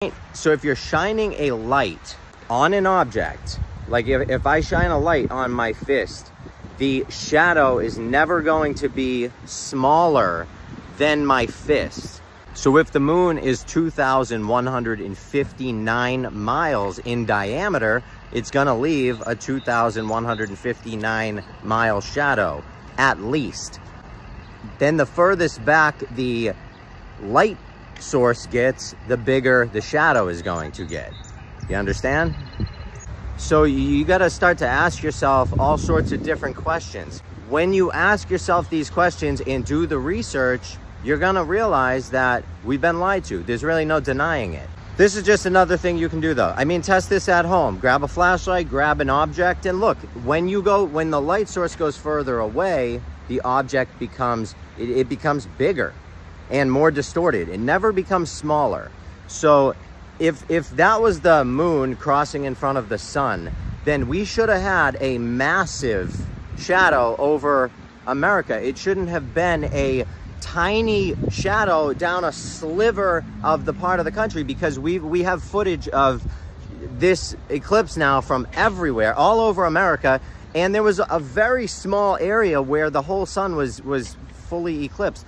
So if you're shining a light on an object, like if I shine a light on my fist, the shadow is never going to be smaller than my fist. So if the moon is 2,159 miles in diameter, it's gonna leave a 2,159 mile shadow, at least. Then the furthest back the light source gets, the bigger the shadow is going to get. You understand? So you gotta start to ask yourself all sorts of different questions. When you ask yourself these questions and do the research, you're gonna realize that we've been lied to. There's really no denying it. This is just another thing you can do though. I mean, test this at home. Grab a flashlight, grab an object, and look, when the light source goes further away, the object becomes bigger and more distorted. It never becomes smaller. So if that was the moon crossing in front of the sun, then we should have had a massive shadow over America. It shouldn't have been a tiny shadow down a sliver of the part of the country, because we have footage of this eclipse now from everywhere, all over America, and there was a very small area where the whole sun was fully eclipsed.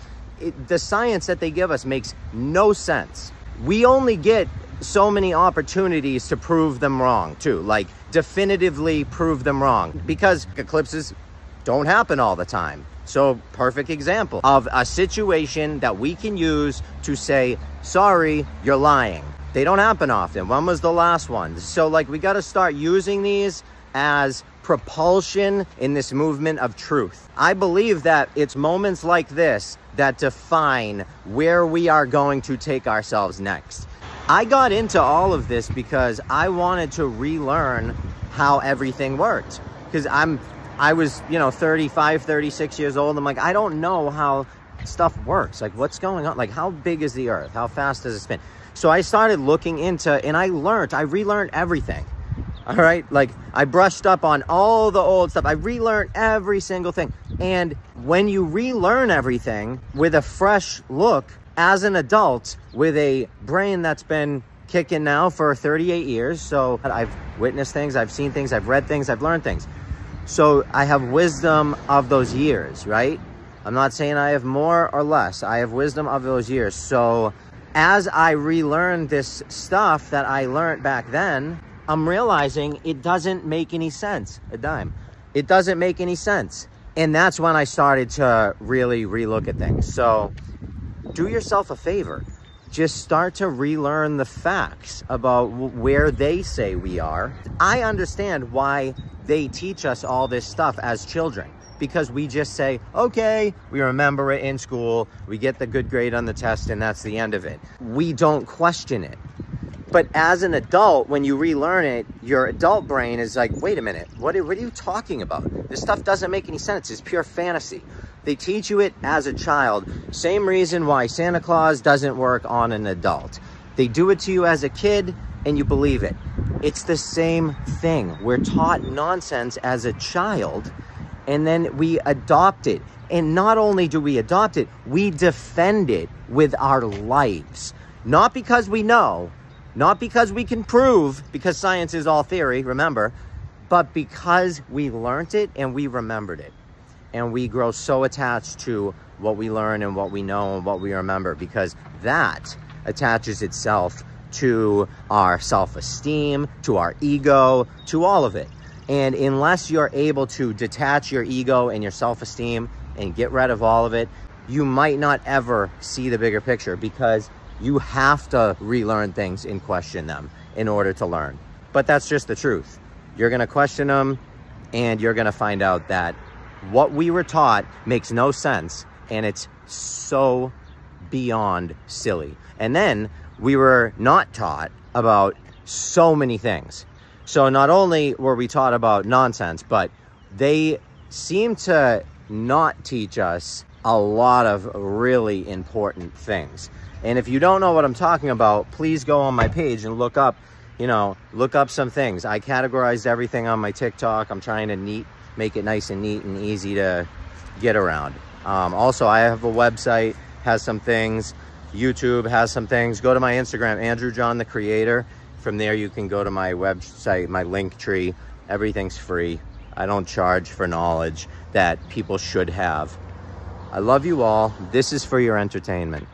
The science that they give us makes no sense. We only get so many opportunities to prove them wrong too, like definitively prove them wrong, because eclipses don't happen all the time. So perfect example of a situation that we can use to say, sorry, you're lying. They don't happen often. When was the last one? So like, we got to start using these as propulsion in this movement of truth. I believe that it's moments like this that define where we are going to take ourselves next. I got into all of this because I wanted to relearn how everything worked. Because I was, 35, 36 years old. I'm like, I don't know how stuff works. Like, what's going on? Like, how big is the earth? How fast does it spin? So I started looking into, and I relearned everything. All right. Like, I brushed up on all the old stuff. I relearned every single thing. And when you relearn everything with a fresh look as an adult with a brain that's been kicking now for 38 years. So I've witnessed things, I've seen things, I've read things, I've learned things. So I have wisdom of those years, right? I'm not saying I have more or less. I have wisdom of those years. So as I relearn this stuff that I learned back then, I'm realizing it doesn't make any sense. A dime. It doesn't make any sense. And that's when I started to really relook at things. So do yourself a favor. Just start to relearn the facts about where they say we are. I understand why they teach us all this stuff as children, because we just say, okay, we remember it in school, we get the good grade on the test, and that's the end of it. We don't question it. But as an adult, when you relearn it, your adult brain is like, wait a minute, what are you talking about? This stuff doesn't make any sense. It's pure fantasy. They teach you it as a child. Same reason why Santa Claus doesn't work on an adult. They do it to you as a kid and you believe it. It's the same thing. We're taught nonsense as a child and then we adopt it. And not only do we adopt it, we defend it with our lives. Not because we know, not because we can prove, because science is all theory, remember, but because we learned it and we remembered it. And we grow so attached to what we learn and what we know and what we remember, because that attaches itself to our self-esteem, to our ego, to all of it. And unless you're able to detach your ego and your self-esteem and get rid of all of it, you might not ever see the bigger picture, because you have to relearn things and question them in order to learn. But that's just the truth. You're going to question them and you're going to find out that what we were taught makes no sense, and it's so beyond silly. And then we were not taught about so many things. So not only were we taught about nonsense, but they seem to not teach us a lot of really important things. And if you don't know what I'm talking about, please go on my page and look up some things. I categorized everything on my TikTok. I'm trying to make it nice and neat and easy to get around. Also, I have a website, has some things. YouTube has some things. Go to my Instagram, Andrew John the Creator. From there, you can go to my website, my link tree. Everything's free. I don't charge for knowledge that people should have. I love you all. This is for your entertainment.